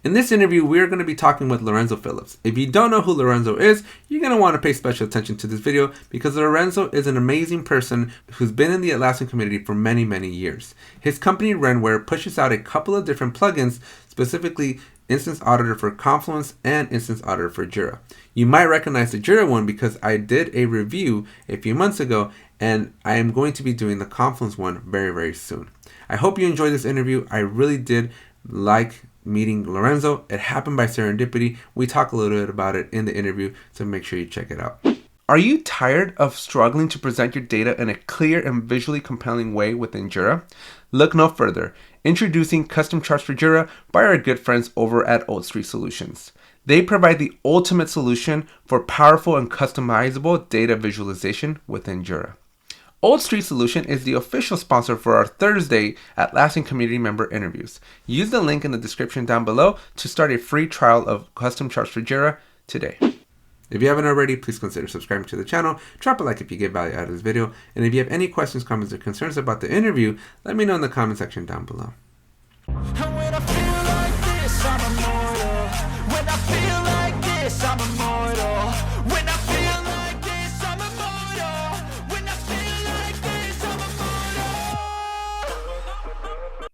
In this interview, we're going to be talking with Lorenzo Phillips. If you don't know who Lorenzo is, you're going to want to pay special attention to this video because Lorenzo is an amazing person who's been in the Atlassian community for many, many years. His company, RenWare, pushes out a couple of different plugins, specifically Instance Auditor for Confluence and Instance Auditor for Jira. You might recognize the Jira one because I did a review a few months ago, and I am going to be doing the Confluence one very, very soon. I hope you enjoyed this interview. I really did like meeting Lorenzo. It happened by serendipity. We talk a little bit about it in the interview, so make sure you check it out. Are you tired of struggling to present your data in a clear and visually compelling way within Jira? Look no further. Introducing custom charts for Jira by our good friends over at Old Street Solutions. They provide the ultimate solution for powerful and customizable data visualization within Jira. Old Street Solution is the official sponsor for our Thursday Atlassian community member interviews. Use the link in the description down below to start a free trial of custom charts for Jira today. If you haven't already, please consider subscribing to the channel. Drop a like if you get value out of this video. And if you have any questions, comments, or concerns about the interview, let me know in the comment section down below.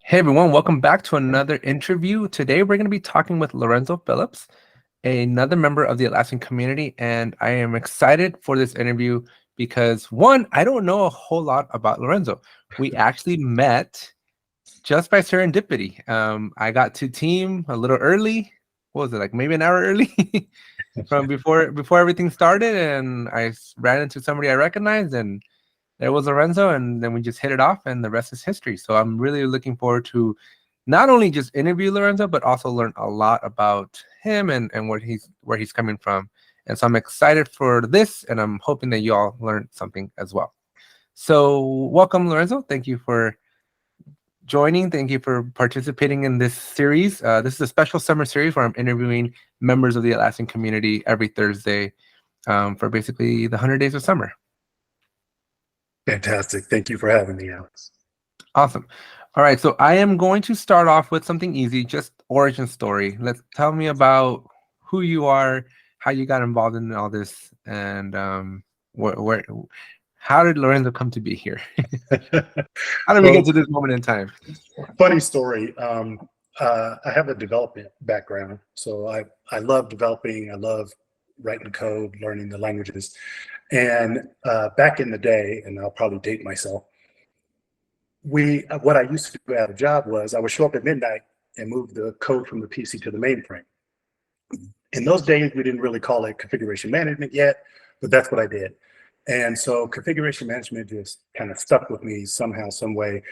Hey everyone, welcome back to another interview. Today we're going to be talking with Lorenzo Phillips, another member of the Atlassian community, and I am excited for this interview because one, I don't know a whole lot about Lorenzo. We actually met just by serendipity. I got to team a little early. What was it, like maybe an hour early from before everything started, and I ran into somebody I recognized, and there was Lorenzo, and then we just hit it off, and the rest is history. So I'm really looking forward to not only just interview Lorenzo, but also learn a lot about him and where he's coming from. And so I'm excited for this, and I'm hoping that you all learned something as well. So welcome, Lorenzo. Thank you for joining. Thank you for participating in this series. This is a special summer series where I'm interviewing members of the Atlassian community every Thursday for basically the 100 days of summer. Fantastic. Thank you for having me, Alex. Awesome. All right. So I am going to start off with something easy, just origin story. Tell me about who you are, how you got involved in all this, and how did Lorenzo come to be here? How did we get to this moment in time? Funny story. I have a development background, so I love developing. I love writing code, learning the languages. And back in the day, and I'll probably date myself, what I used to do at a job was I would show up at midnight and move the code from the PC to the mainframe. In those days, we didn't really call it configuration management yet, but that's what I did. And so configuration management just kind of stuck with me somehow, some way.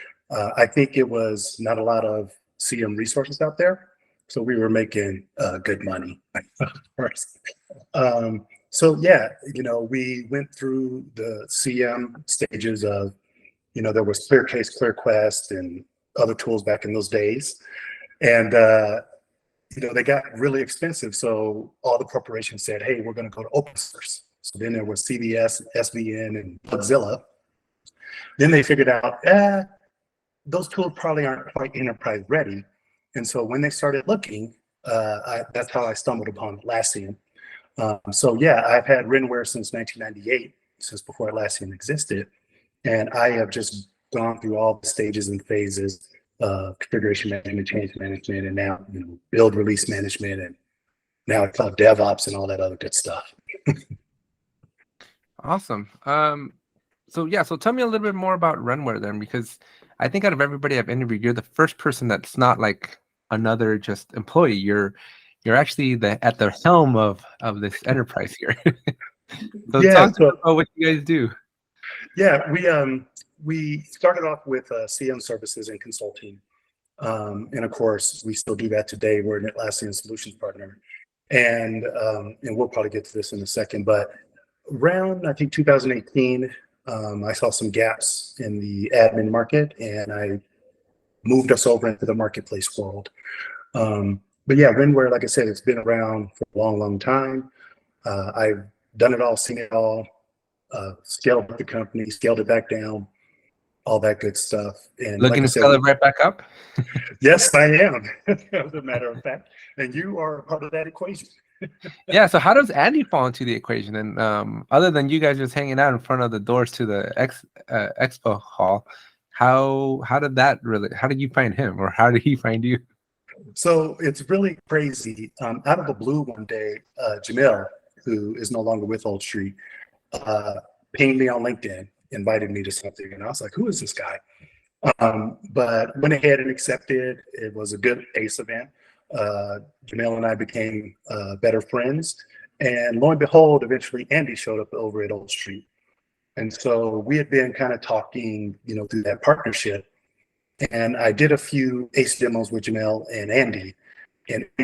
I think it was not a lot of CM resources out there, so we were making good money. So yeah, we went through the CM stages of, there was ClearCase, ClearQuest, and other tools back in those days. And, they got really expensive. So all the corporations said, hey, we're going to go to open source. So then there was CVS, SVN, and Mozilla. Then they figured out, those tools probably aren't quite enterprise ready. And so when they started looking, that's how I stumbled upon Atlassian. So yeah, I've had RenWare since 1998, since before Atlassian existed. And I have just gone through all the stages and phases of configuration management, change management, and now build release management, and now it's called DevOps and all that other good stuff. Awesome. So tell me a little bit more about RenWare then, because I think out of everybody I've interviewed, you're the first person that's not like another just employee. You're actually at the helm of this enterprise here. So yeah, talk to us about what you guys do. Yeah, we started off with CM services and consulting, and of course we still do that today. We're an Atlassian solutions partner, and we'll probably get to this in a second. But around I think 2018, I saw some gaps in the admin market, and I moved us over into the marketplace world. But yeah, RenWare, like I said, it's been around for a long, long time. I've done it all, seen it all, scaled up the company, scaled it back down. all that good stuff. And like Looking I to said, scale it right back up? yes, I am, as a matter of fact. And you are a part of that equation. Yeah, so how does Andy fall into the equation? And other than you guys just hanging out in front of the doors to the expo hall, how did that really? How did you find him, or how did he find you? So it's really crazy. Out of the blue one day, Jamil, who is no longer with Old Street, pinged me on LinkedIn, invited me to something, and I was like, "Who is this guy?" But went ahead and accepted. It was a good ACE event. Jamil and I became better friends, and lo and behold, eventually Andy showed up over at Old Street, and so we had been kind of talking, through that partnership. And I did a few ACE demos with Jamil and Andy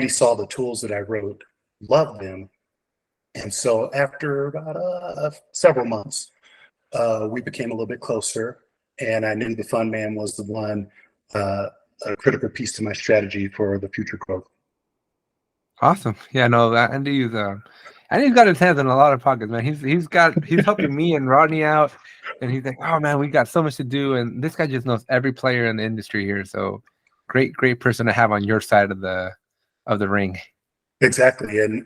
saw the tools that I wrote, loved them. And so after about several months, we became a little bit closer. And I knew the fund man was the one, a critical piece to my strategy for the future growth. Awesome. Yeah, no, Andy's got his hands in a lot of pockets, man. He's helping me and Rodney out, and he's like, oh man, we got so much to do, and this guy just knows every player in the industry here. So great person to have on your side of the ring. Exactly. And,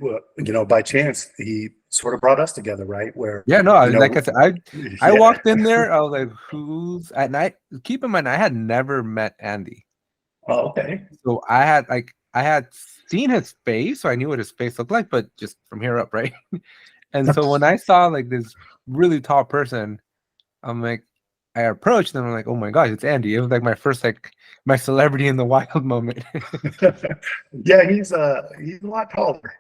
by chance, he sort of brought us together, right? Where, Yeah, no, like I said, I yeah. walked in there, I was like, who's at night? Keep in mind, I had never met Andy. Oh, okay. So I had seen his face, so I knew what his face looked like, but just from here up, right? And so when I saw like this really tall person, I'm like, I approached them. I'm like, oh my gosh, it's Andy. It was like my first my celebrity in the wild moment. Yeah, he's a lot taller.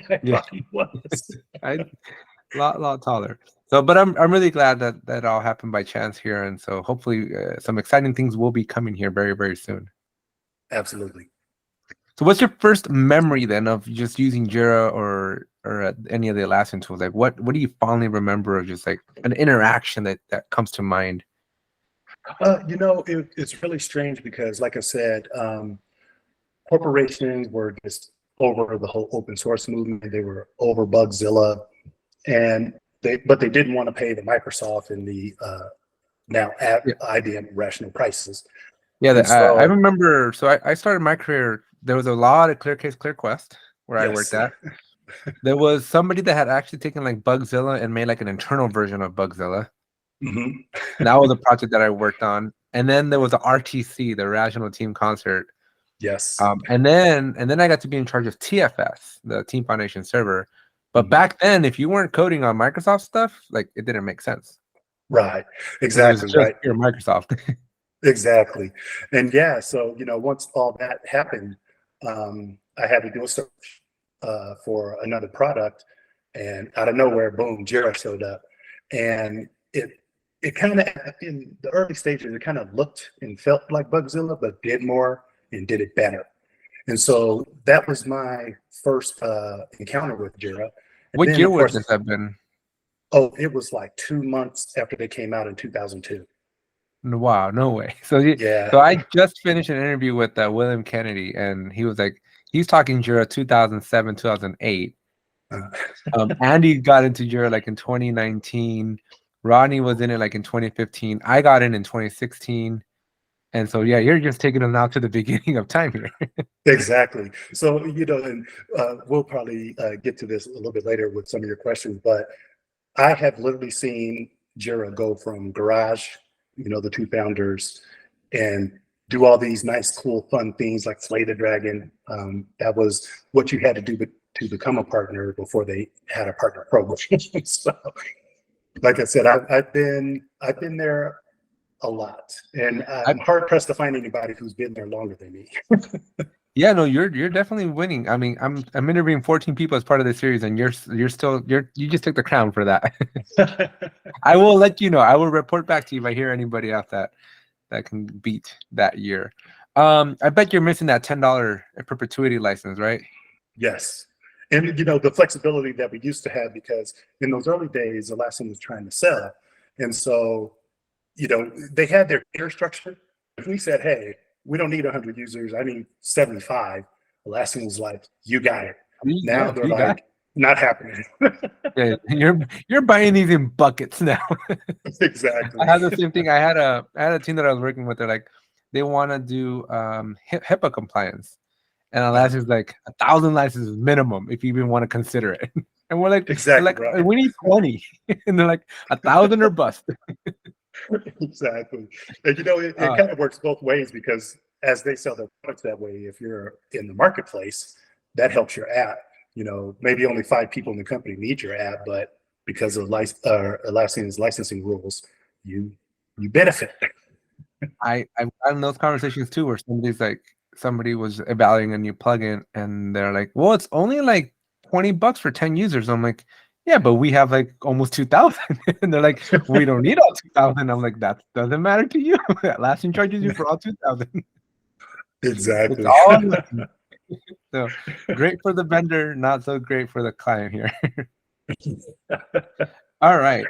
I Yeah, thought he was. I lot taller. So, but I'm really glad that all happened by chance here, and so hopefully some exciting things will be coming here very very soon. Absolutely. So what's your first memory then of just using Jira or any of the Atlassian tools? Like what do you fondly remember of just like an interaction that comes to mind? It's really strange because, like I said, corporations were just over the whole open source movement. They were over Bugzilla, and but they didn't want to pay the Microsoft and the now at Yeah, IBM rational prices. yeah. And I so, remember. So I started my career. There was a lot of ClearCase, ClearQuest where I worked yes. at. There was somebody that had actually taken like Bugzilla and made like an internal version of Bugzilla. Hmm. And that was a project that I worked on. And then there was the RTC, the Rational Team Concert. Yes. And then I got to be in charge of TFS, the Team Foundation server. But Mhm. back then, if you weren't coding on Microsoft stuff, like it didn't make sense Right. because it was Exactly. just Right. pure Microsoft. Exactly. And yeah, so, once all that happened, I had to do a search for another product. And out of nowhere, boom, Jira showed up. And it kind of, in the early stages, it kind of looked and felt like Bugzilla, but did more and did it better. And so that was my first encounter with Jira. And What then, year of would course, this have been? oh, it was like 2 months after they came out in 2002. Wow, no way. So Yeah. so I just finished an interview with William Kennedy, and he was like, he's talking Jira 2007, 2008. Uh, Andy got into Jira like in 2019. Rodney was in it like in 2015. I got in 2016. And so, yeah, you're just taking them now to the beginning of time here. Exactly. So, and we'll probably get to this a little bit later with some of your questions, but I have literally seen Jira go from Garage, the two founders, and do all these nice, cool, fun things like Slay the Dragon. That was what you had to do to become a partner before they had a partner program. So, like I said, I've been there a lot, and I, I'm hard pressed to find anybody who's been there longer than me. yeah, no, you're definitely winning. I mean, I'm interviewing 14 people as part of the series, and you just took the crown for that. I will let you know. I will report back to you if I hear anybody else that can beat that year. I bet you're missing that $10 perpetuity license, right? Yes. And the flexibility that we used to have, because in those early days, Atlassian was trying to sell. And so, they had their tier structure. If we said, hey, we don't need 100 users, I need 75, Atlassian was like, you got it. You Now go. they're You got like, not happening. Yeah, you're buying these in buckets now. Exactly. I had the same thing. I had a team that I was working with. They're like, they want to do HIPAA compliance, and Atlassian's like 1,000 licenses minimum if you even want to consider it. And we're like, Exactly right. we need 20, and they're like 1,000 or bust. Exactly. And it kind of works both ways, because as they sell their products that way, if you're in the marketplace, that helps your app. Maybe only 5 people in the company need your app, but because of Atlassian's licensing rules, you benefit. I've gotten those conversations too, where somebody was evaluating a new plugin, and they're like, well, it's only like $20 for 10 users. I'm like, yeah, but we have like almost 2,000. And they're like, we don't need all 2,000. I'm like, that doesn't matter to you. Atlassian charges you for all 2,000. It's Exactly. all so great for the vendor, not so great for the client here. All right.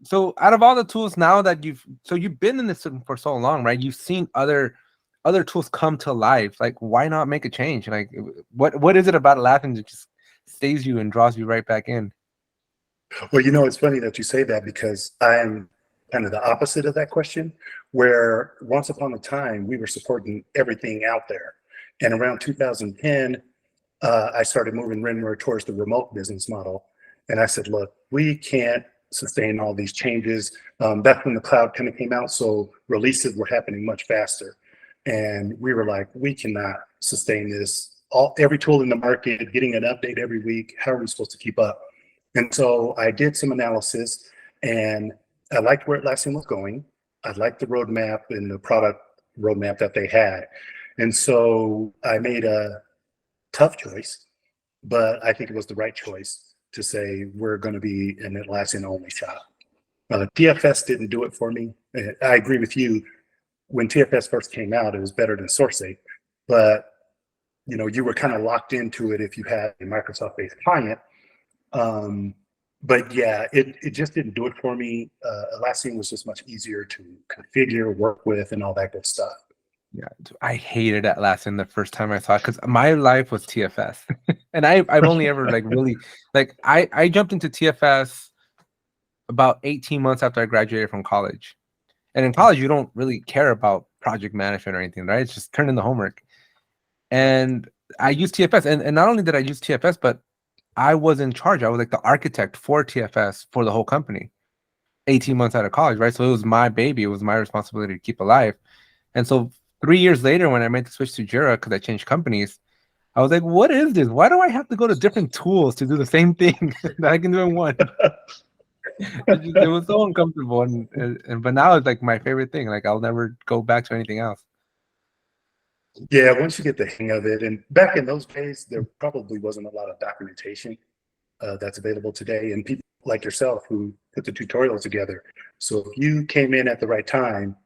So out of all the tools now that you've been in this for so long, right? You've seen other tools come to life. Like, why not make a change? Like, what is it about Atlassian that just stays you and draws you right back in? Well, it's funny that you say that, because I'm kind of the opposite of that question, where once upon a time we were supporting everything out there. And around 2010, I started moving RenWare towards the remote business model. And I said, look, we can't sustain all these changes. That's when the cloud kind of came out. So releases were happening much faster. And we were like, we cannot sustain this. Every tool in the market, getting an update every week, how are we supposed to keep up? And so I did some analysis, and I liked where Atlassian was going. I liked the roadmap and the product roadmap that they had. And so I made a tough choice, but I think it was the right choice to say we're going to be an Atlassian only shop. TFS didn't do it for me. I agree with you. When TFS first came out, it was better than SourceSafe, but you were kind of locked into it if you had a Microsoft-based client. But yeah, it just didn't do it for me. Atlassian was just much easier to configure, work with, and all that good stuff. Yeah, I hated Atlassian the first time I saw it, because my life was TFS, and I've only ever really I jumped into TFS about 18 months after I graduated from college. And in college, you don't really care about project management or anything, right? It's just turn in the homework. And I used TFS, and not only did I use TFS, but I was in charge. I was like the architect for TFS for the whole company, 18 months out of college, right? So it was my baby. It was my responsibility to keep alive. And so 3 years later, when I made the switch to Jira, because I changed companies, I was like, what is this? Why do I have to go to different tools to do the same thing that I can do in one? It was so uncomfortable, and but now it's like my favorite thing. Like, I'll never go back to anything else. Yeah, once you get the hang of it. And back in those days, there probably wasn't a lot of documentation that's available today, and people like yourself who put the tutorials together. So if you came in at the right time,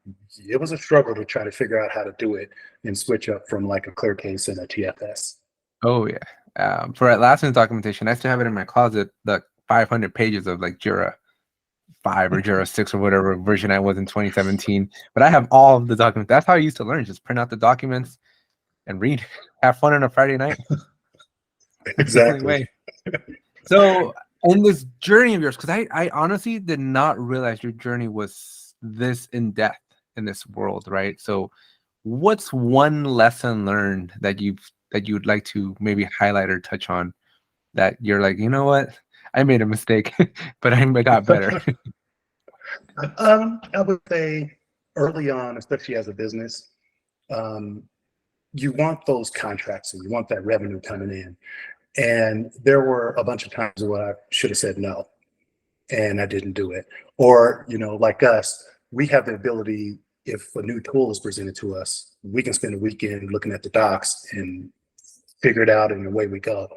it was a struggle to try to figure out how to do it and switch up from like a clear case and a TFS. Oh yeah. For Atlassian's documentation, I still have it in my closet, the 500 pages of like Jira 5 or Jira 6 or whatever version I was in 2017. But I have all of the documents. That's how I used to learn. Just print out the documents and read. Have fun on a Friday night. Exactly. So in this journey of yours, because I honestly did not realize your journey was this in depth in this world, right? So what's one lesson learned that you'd like to maybe highlight or touch on, that you're like, you know what, I made a mistake, but I got better? I would say early on, especially as a business, you want those contracts and you want that revenue coming in. And there were a bunch of times where I should have said no, and I didn't do it. Or, like us, we have the ability, if a new tool is presented to us, we can spend a weekend looking at the docs and figure it out, and away we go.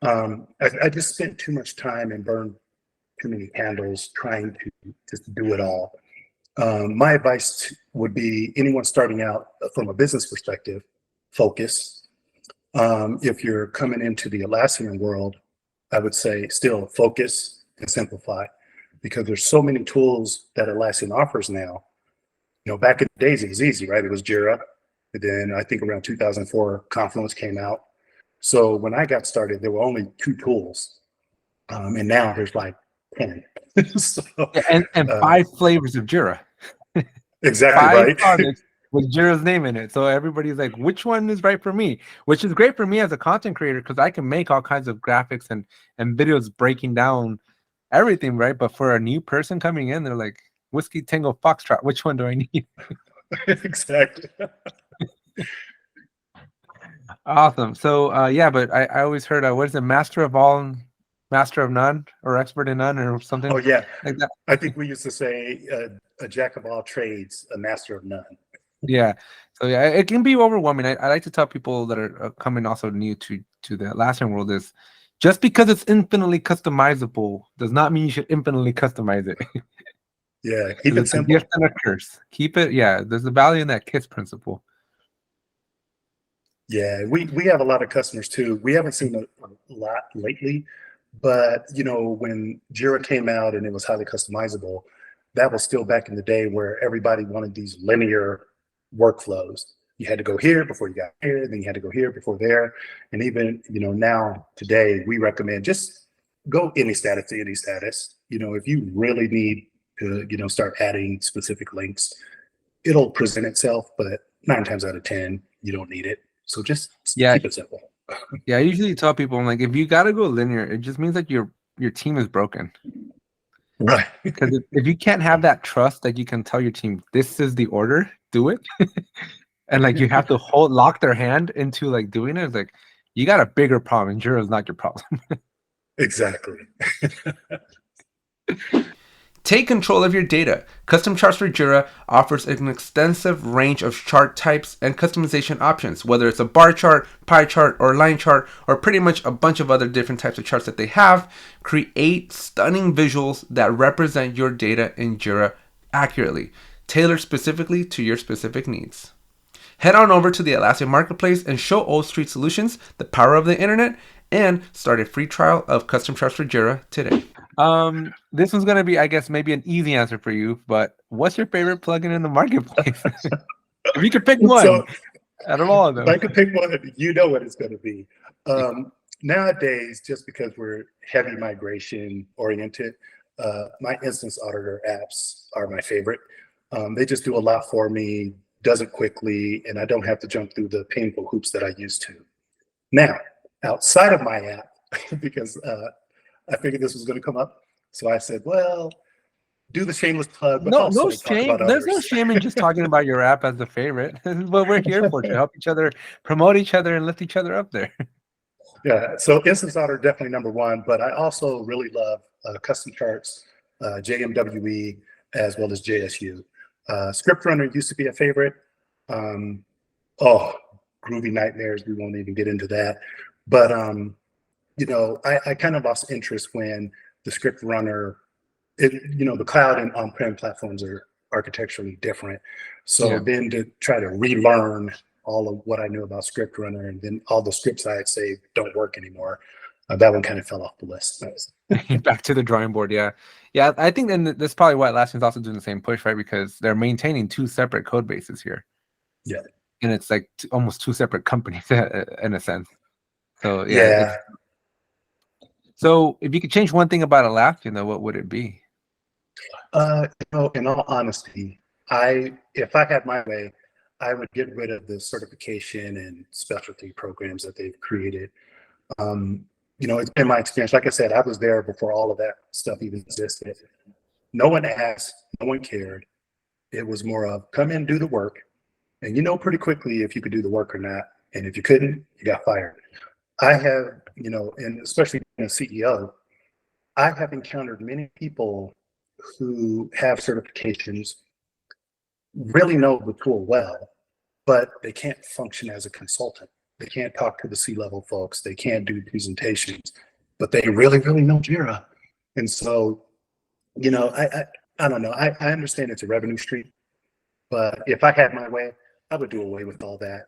I just spent too much time and burned too many candles trying to just do it all. My advice would be anyone starting out from a business perspective, focus. If you're coming into the Atlassian world, I would say still focus and simplify, because there's so many tools that Atlassian offers now. Back in the days, it was easy, right? It was Jira. And then I think around 2004, Confluence came out. So when I got started, there were only 2 tools. And now there's like 10. So, Yeah, and 5 flavors of Jira. exactly 5 right. products with Jira's name in it. So everybody's like, which one is right for me? Which is great for me as a content creator because I can make all kinds of graphics and videos breaking down everything, right? But for a new person coming in, they're like, Whiskey Tango Foxtrot, which one do I need? Exactly. Awesome. So yeah, but I always heard what is it, master of all, master of none, or expert in none, or something Oh yeah, like that. I think we used to say a jack of all trades, a master of none. Yeah. So yeah, it can be overwhelming. I like to tell people that are coming also new to the Atlassian world is just because it's infinitely customizable does not mean you should infinitely customize it. Yeah, keep it It's a simple. gift and a curse. Keep it. Yeah, there's a value in that KISS principle. Yeah, we have a lot of customers too. We haven't seen a lot lately, but when Jira came out and it was highly customizable, that was still back in the day where everybody wanted these linear workflows. You had to go here before you got here, then you had to go here before there. And even, now today we recommend just go any status to any status. If you really need to, start adding specific links, it'll present itself, but 9 times out of 10, you don't need it. So just Yeah, keep it simple. yeah. I usually tell people, I'm like, if you got to go linear, it just means that your team is broken. Right. Because if you can't have that trust that you can tell your team, this is the order, do it, and like you have to lock their hand into like doing it, it's like you got a bigger problem, and Jira is not your problem. Exactly. Take control of your data. Custom Charts for Jira offers an extensive range of chart types and customization options, whether it's a bar chart, pie chart, or line chart, or pretty much a bunch of other different types of charts that they have. Create stunning visuals that represent your data in Jira accurately, tailored specifically to your specific needs. Head on over to the Atlassian Marketplace and show Old Street Solutions the power of the internet and start a free trial of Custom Charts for Jira today. This one's gonna be, I guess, maybe an easy answer for you, but what's your favorite plugin in the marketplace? If you could pick one So out of all of if them. I could pick one, you know what it's going to be. Nowadays, just because we're heavy migration oriented, my Instance Auditor apps are my favorite. They just do a lot for me, does it quickly, and I don't have to jump through the painful hoops that I used to. Now, outside of my app, because I figured this was going to come up, so I said, well, do the shameless plug, but No also talk shame. about There's no others. shame in just talking about your app as a favorite. This is what we're here for, to help each other, promote each other, and lift each other up there. Yeah, so Instance Auditor definitely number one, but I also really love custom charts, JMWE, as well as JSU. Script Runner used to be a favorite. Oh, Groovy Nightmares, we won't even get into that. But, I kind of lost interest when the Script Runner, the cloud and on-prem platforms are architecturally different. So then to try to relearn all of what I knew about Script Runner, and then all the scripts I had saved don't work anymore. That one kind of fell off the list. Back to the drawing board. Yeah. I think then that's probably why Atlassian's also doing the same push, right? Because they're maintaining 2 separate code bases here. Yeah. And it's like almost 2 separate companies in a sense. So yeah. So if you could change one thing about Atlassian, though, what would it be? In all honesty, if I had my way, I would get rid of the certification and specialty programs that they've created. It's been my experience. Like I said, I was there before all of that stuff even existed. No one asked, no one cared. It was more of come in, do the work, and pretty quickly if you could do the work or not. And if you couldn't, you got fired. I have, and especially being a CEO, I have encountered many people who have certifications, really know the tool well, but they can't function as a consultant. They can't talk to the C-level folks. They can't do presentations, but they really, really know Jira. And so, I don't know. I understand it's a revenue stream, but if I had my way, I would do away with all that.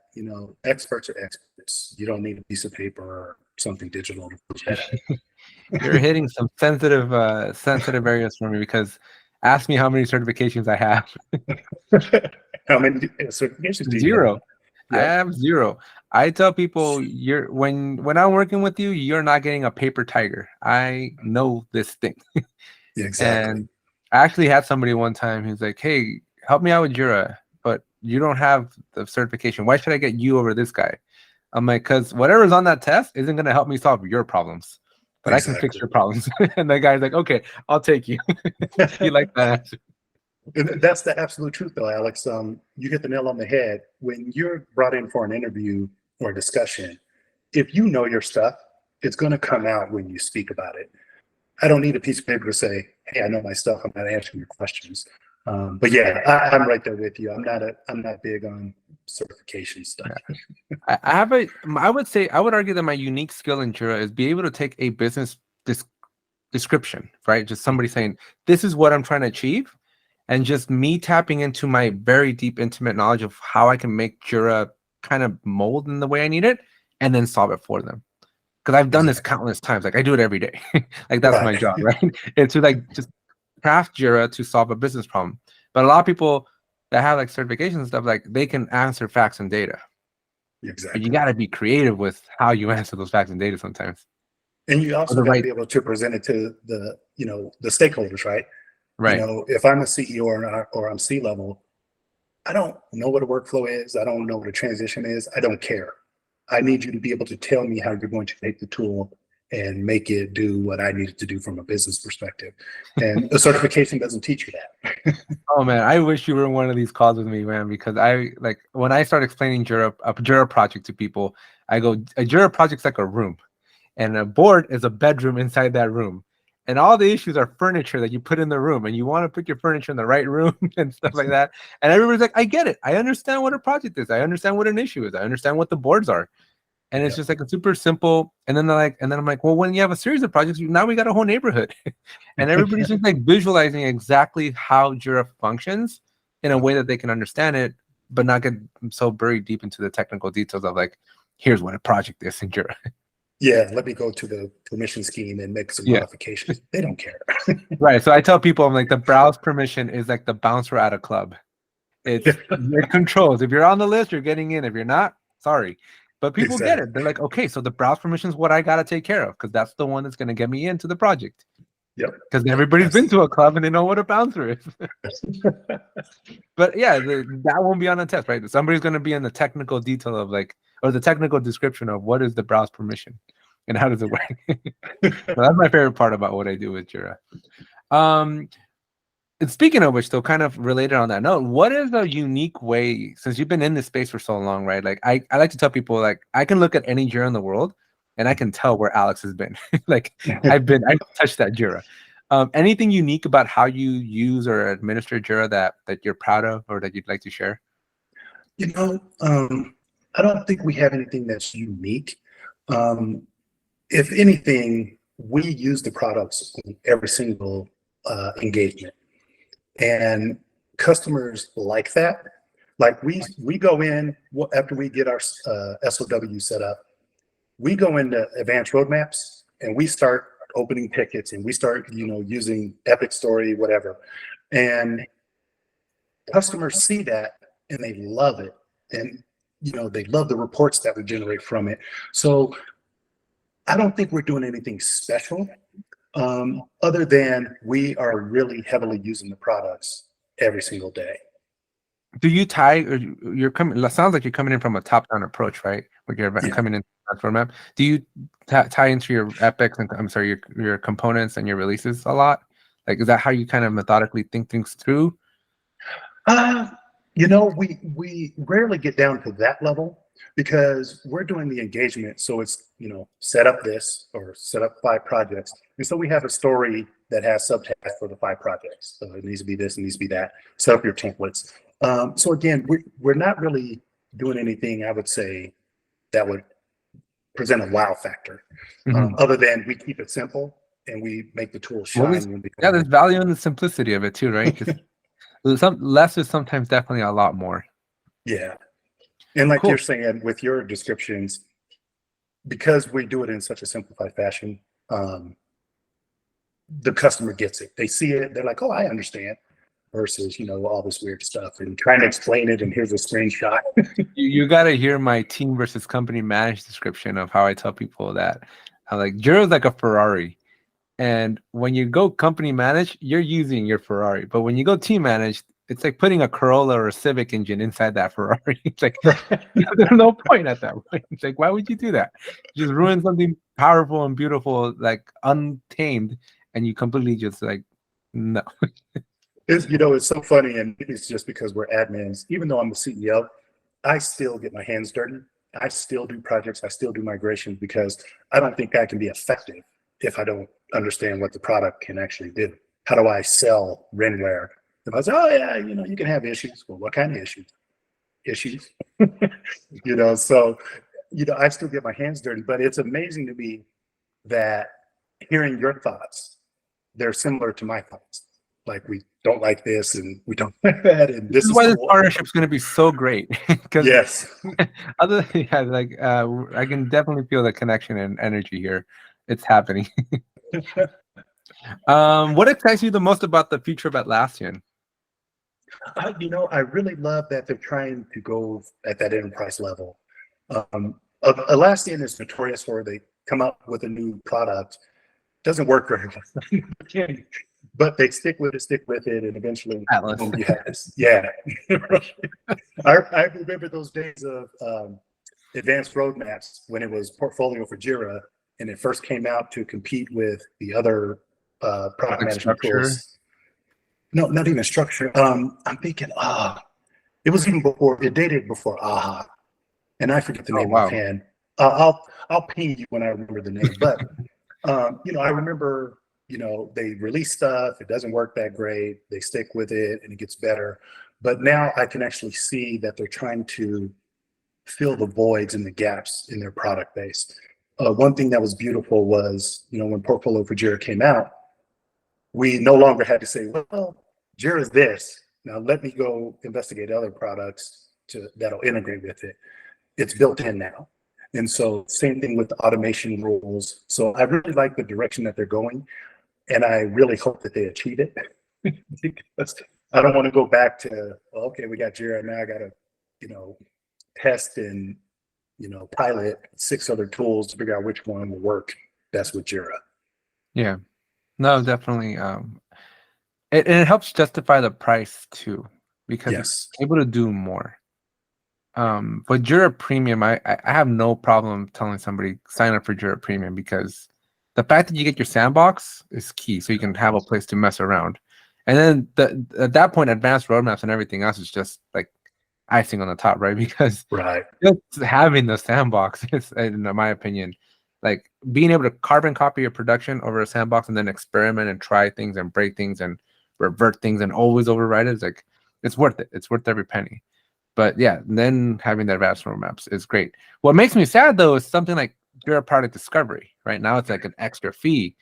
Experts are experts. You don't need a piece of paper or something digital to put that. You're hitting some sensitive areas for me, because ask me how many certifications I have. How many certifications do you have? 0. I Yep. have zero. I tell people when I'm working with you, you're not getting a paper tiger. I know this thing. Yeah, exactly. And I actually had somebody one time who's like, "Hey, help me out with Jira, but you don't have the certification. Why should I get you over this guy?" I'm like, "Because whatever's on that test isn't going to help me solve your problems, but I can fix Exactly. your problems." And the guy's like, "Okay, I'll take you." He liked that answer. And that's the absolute truth, though, Alex. You hit the nail on the head. When you're brought in for an interview or a discussion, if you know your stuff, it's going to come out when you speak about it. I don't need a piece of paper to say, "Hey, I know my stuff. I'm not answering your questions." But yeah, I'm right there with you. I'm not big on certification stuff. I have a. I would say I would argue that my unique skill in Jira is be able to take a business description, right? Just somebody saying, "This is what I'm trying to achieve," and just me tapping into my very deep, intimate knowledge of how I can make Jira kind of mold in the way I need it, and then solve it for them. Because I've done this Exactly. countless times. Like I do it every day. Like that's Right. my job, right? And to like just craft Jira to solve a business problem. But a lot of people that have like certifications and stuff, like they can answer facts and data. But you Exactly. got to be creative with how you answer those facts and data sometimes. And you Or also the got to right, be able to present it to the stakeholders, right? right. If I'm a CEO or I'm C level, I don't know what a workflow is. I don't know what a transition is. I don't care. I need you to be able to tell me how you're going to take the tool and make it do what I need it to do from a business perspective. And the certification doesn't teach you that. Oh man, I wish you were in one of these calls with me, man, because I like when I start explaining Jira, a Jira project to people, I go, a Jira project's like a room, and a board is a bedroom inside that room. And all the issues are furniture that you put in the room, and you want to put your furniture in the right room and stuff like that. And everybody's like, I get it. I understand what a project is. I understand what an issue is. I understand what the boards are. And it's Yep. just like a super simple. And then they're like, and then I'm like, well, when you have a series of projects, now we got a whole neighborhood. And everybody's just like visualizing exactly how Jira functions in a way that they can understand it, but not get so buried deep into the technical details of like, here's what a project is in Jira. Yeah, let me go to the permission scheme and make some Yeah. modifications. They don't care. Right. So I tell people, I'm like, the browse permission is like the bouncer at a club. It controls. If you're on the list, you're getting in. If you're not, sorry. But people get Exactly. it. They're like, okay, so the browse permission is what I gotta take care of because that's the one that's gonna get me into the project. Yep. Because everybody's been That's to a club and they know what a bouncer is. But yeah, that won't be on the test, right? Somebody's gonna be in the technical detail of like, or the technical description of what is the browse permission and how does it work. So that's my favorite part about what I do with Jira. Um, and speaking of which, though, kind of related on that note, what is a unique way, since you've been in this space for so long, right? Like I like to tell people, like, I can look at any Jira in the world and I can tell where Alex has been. Like I've touched that Jira. Anything unique about how you use or administer Jira that you're proud of or that you'd like to share? You know, I don't think we have anything that's unique. Um, if anything, we use the products in every single engagement, and customers like that. Like we go in after we get our SOW set up, we go into advanced roadmaps and we start opening tickets and we start using Epic Story, whatever, and customers see that and they love it, and they love the reports that we generate from it. So I don't think we're doing anything special, other than we are really heavily using the products every single day. Do you tie, or you're coming, it sounds like you're coming in from a top-down approach, right? Like you're Yeah. coming in roadmap. Do you tie into your epics and I'm sorry, your components and your releases a lot? Like, is that how you kind of methodically think things through? Uh, we rarely get down to that level because we're doing the engagement. So it's, set up this or set up 5 projects. And so we have a story that has subtasks for the 5 projects. So it needs to be this, it needs to be that. Set up your templates. So again, we're not really doing anything, I would say, that would present a wow factor, Mhm. other than we keep it simple and we make the tool Well, shine when we yeah, go there's value in the simplicity of it too, right? Because some less is sometimes definitely a lot more. Yeah. And like you're Cool. saying with your descriptions, because we do it in such a simplified fashion, the customer gets it. They see it. They're like, "Oh, I understand." versus, all this weird stuff and trying to explain it. And here's a screenshot. You got to hear my team versus company managed description of how I tell people that. I'm like, Jira is like a Ferrari. And when you go company managed, you're using your Ferrari. But when you go team managed, it's like putting a Corolla or a Civic engine inside that Ferrari. It's like, there's no point at that point. It's like, why would you do that? You just ruin something powerful and beautiful, like untamed, and you completely just like, no. It's so funny, and it's just because we're admins. Even though I'm the CEO, I still get my hands dirty. I still do projects. I still do migrations because I don't think I can be effective if I don't understand what the product can actually do. How do I sell RenWare? If I say, oh yeah, you can have issues. Well, what kind of issues? Issues. So, I still get my hands dirty, but it's amazing to me that hearing your thoughts, they're similar to my thoughts. Like, we don't like this and we don't like that. And this is why this partnership is going to be so great. Yes. Other than I can definitely feel the connection and energy here. It's happening. What excites you the most about the future of Atlassian? I really love that they're trying to go at that enterprise level. Atlassian is notorious for they come up with a new product, doesn't work very well, but they stick with it, and eventually you have this. Yeah. I remember those days of advanced roadmaps when it was portfolio for Jira, and it first came out to compete with the other product management tools. No, not even structure. I'm thinking, it was even before, it dated before AHA, and I forget the name offhand. I'll ping you when I remember the name. But I remember, they release stuff, it doesn't work that great, they stick with it, and it gets better. But now I can actually see that they're trying to fill the voids and the gaps in their product base. One thing that was beautiful was, when Portfolio for Jira came out, we no longer had to say, well, Jira is this. Now let me go investigate other products that'll integrate with it. It's built in now. And so same thing with the automation rules. So I really like the direction that they're going, and I really hope that they achieve it. Because I don't want to go back to, well, okay, we got Jira, now I got to, test and, pilot 6 other tools to figure out which one will work best with Jira. Yeah. No, definitely. It helps justify the price too, because it's able to do more. But Jira Premium, I have no problem telling somebody sign up for Jira Premium, because the fact that you get your sandbox is key, so you can have a place to mess around. And then at that point, advanced roadmaps and everything else is just like icing on the top, right? Because just having the sandbox is, in my opinion, like being able to carbon copy your production over a sandbox and then experiment and try things and break things and revert things and always override it. It's worth it. It's worth every penny. But yeah, then having the advanced roadmaps is great. What makes me sad though is something like Jira Product Discovery. Right now, it's like an extra fee.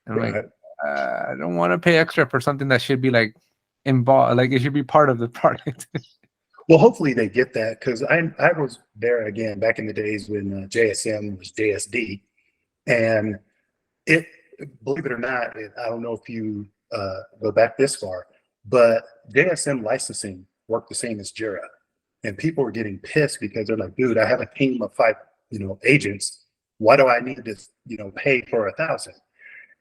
And I'm like, I don't want to pay extra for something that should be like involved. Like it should be part of the product. Well, hopefully they get that, because I was there again back in the days when JSM was JSD, and it, believe it or not, I don't know if you go back this far, but JSM licensing worked the same as Jira, and people were getting pissed because they're like, dude, I have a team of 5 agents. Why do I need to pay for 1,000?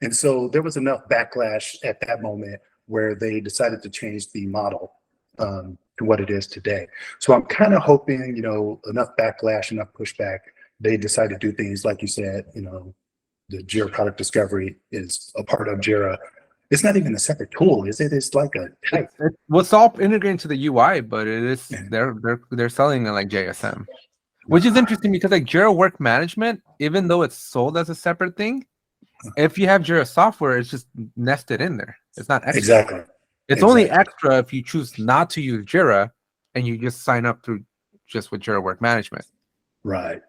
And so there was enough backlash at that moment where they decided to change the model to what it is today. So I'm kind of hoping, enough backlash, enough pushback, they decide to do things like you said, the Jira Product Discovery is a part of Jira. It's not even a separate tool, is it? It's like a type. Well, it's all integrated to the UI, but it is they're selling it like JSM, which is interesting because like Jira Work Management, even though it's sold as a separate thing, if you have Jira software, it's just nested in there. It's not extra. Exactly. It's only extra if you choose not to use Jira and you just sign up through just with Jira Work Management. Right.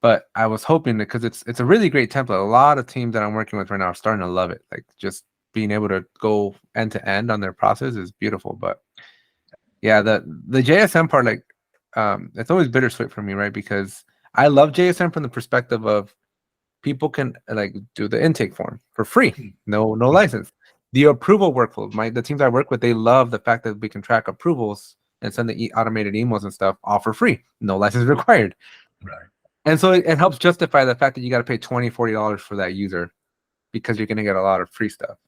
But I was hoping that, because it's a really great template. A lot of teams that I'm working with right now are starting to love it. Like just being able to go end to end on their process is beautiful. But yeah, the JSM part, like it's always bittersweet for me, right? Because I love JSM from the perspective of people can like do the intake form for free, no license. The approval workflow, the teams I work with, they love the fact that we can track approvals and send the automated emails and stuff all for free, no license required. Right. And so it helps justify the fact that you got to pay $20-$40 for that user because you're going to get a lot of free stuff.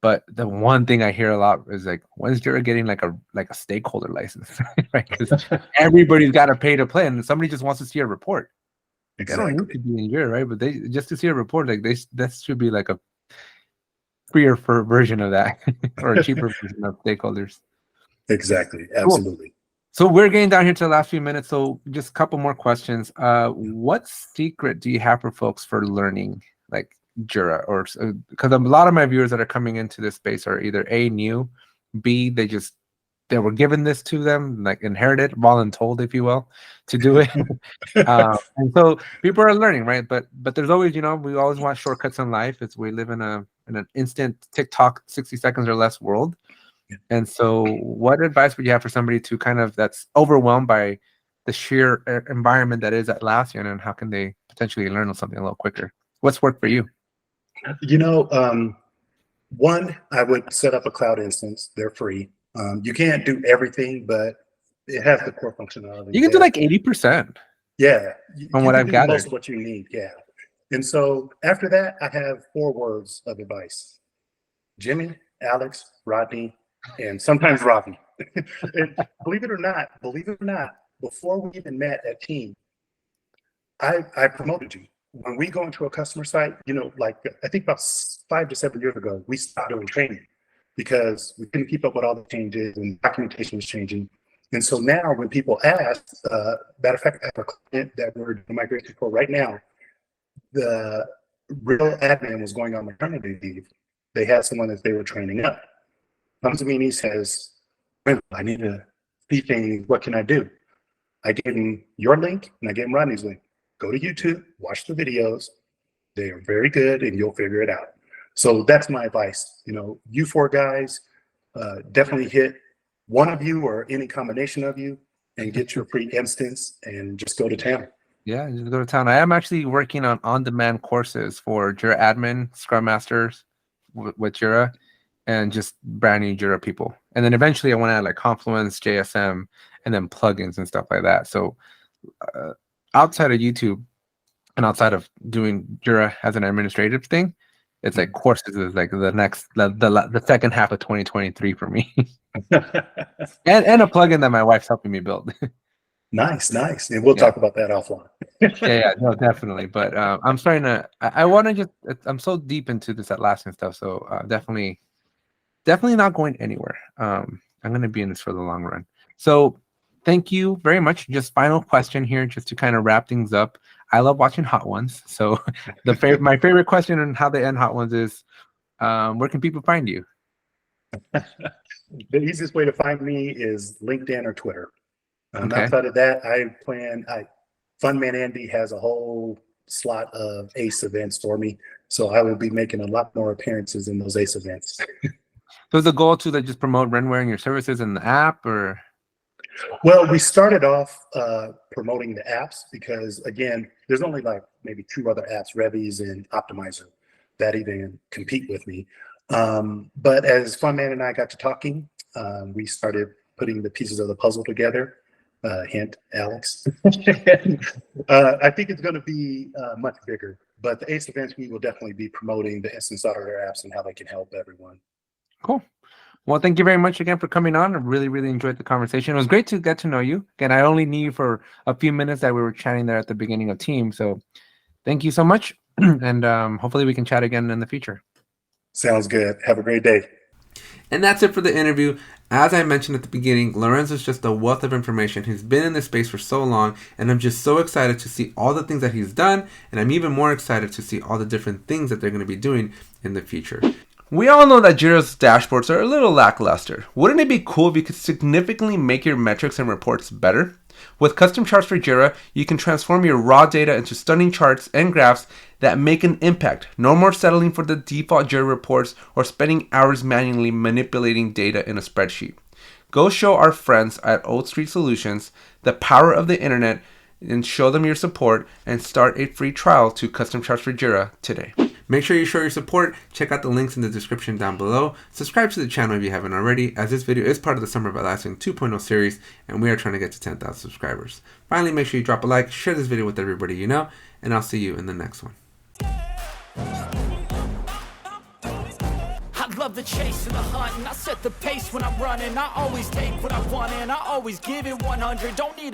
But the one thing I hear a lot is like, when's Jira getting like a stakeholder license, right? Because everybody's got to pay to play, and somebody just wants to see a report. Exactly. They don't need to be in Jira, right? But they just to see a report, like that should be like a freer for version of that, or a cheaper version of stakeholders. Exactly. Absolutely. Cool. So we're getting down here to the last few minutes. So just a couple more questions. What secret do you have for folks for learning like Jira, or because a lot of my viewers that are coming into this space are either A, new, B, they were given this to them, like inherited, voluntold, if you will, to do it. And so people are learning, right? But there's always, we always want shortcuts in life. We live in an instant TikTok 60 seconds or less world. And so what advice would you have for somebody to that's overwhelmed by the sheer environment that is Atlassian, and how can they potentially learn something a little quicker? What's worked for you? One, I would set up a cloud instance. They're free. You can't do everything, but it has the core functionality. You can do like 80%. Yeah. From what I've gathered. Most of what you need. Yeah. And so after that, I have 4 words of advice: Jimmy, Alex, Rodney, and sometimes Robbie. And believe it or not, before we even met at Team, I promoted you. When we go into a customer site, I think about 5 to 7 years ago, we stopped doing training because we couldn't keep up with all the changes and documentation was changing. And so now when people ask, matter of fact, I have a client that we're doing migration for right now, the real admin was going on maternity leave. They had someone that they were training up. Comes to me and he says, I need to see things. What can I do? I gave him your link and I gave him Rodney's link. Go to YouTube, watch the videos. They are very good and you'll figure it out. So that's my advice. You 4 guys, definitely hit one of you or any combination of you and get your free instance and just go to town. Yeah, just go to town. I am actually working on-demand courses for Jira admin, Scrum Masters with Jira, and just brand new Jira people. And then eventually I want to add like Confluence, JSM, and then plugins and stuff like that. So outside of YouTube and outside of doing Jira as an administrative thing, it's like courses is like the second half of 2023 for me. and a plugin that my wife's helping me build. Nice. And we'll talk about that offline. yeah, no, definitely. But I'm starting to, I want to I'm so deep into this Atlassian stuff. So definitely not going anywhere. I'm going to be in this for the long run. So thank you very much. Just final question here, just to kind of wrap things up. I love watching Hot Ones. So my favorite question and how they end Hot Ones is, where can people find you? The easiest way to find me is LinkedIn or Twitter. Outside of that, Funman Andy has a whole slot of ACE events for me. So I will be making a lot more appearances in those ACE events. So is the goal to just promote RenWare and your services in the app, or? Well, we started off promoting the apps because, again, there's only like maybe 2 other apps, Revies and Optimizer, that even compete with me. But as Funman and I got to talking, we started putting the pieces of the puzzle together. Hint, Alex. I think it's going to be much bigger. But the ACE events, we will definitely be promoting the Instance Auditor apps and how they can help everyone. Cool. Well, thank you very much again for coming on. I really, really enjoyed the conversation. It was great to get to know you. Again, I only knew you for a few minutes that we were chatting there at the beginning of Team. So thank you so much. And hopefully we can chat again in the future. Sounds good. Have a great day. And that's it for the interview. As I mentioned at the beginning, Lorenzo's just a wealth of information. He's been in this space for so long, and I'm just so excited to see all the things that he's done, and I'm even more excited to see all the different things that they're going to be doing in the future. We all know that Jira's dashboards are a little lackluster. Wouldn't it be cool if you could significantly make your metrics and reports better? With custom charts for Jira, you can transform your raw data into stunning charts and graphs that make an impact. No more settling for the default Jira reports or spending hours manually manipulating data in a spreadsheet. Go show our friends at Old Street Solutions the power of the internet and show them your support, and start a free trial to custom charts for Jira today. Make sure you show your support. Check out the links in the description down below. Subscribe to the channel if you haven't already, as this video is part of the Summer of Atlassian 2.0 series, and we are trying to get to 10,000 subscribers. Finally, make sure you drop a like, share this video with everybody you know, and I'll see you in the next one. I love the chase and the hunt, and I set the pace when I'm running. I always take what I want and I always give it 100. Don't need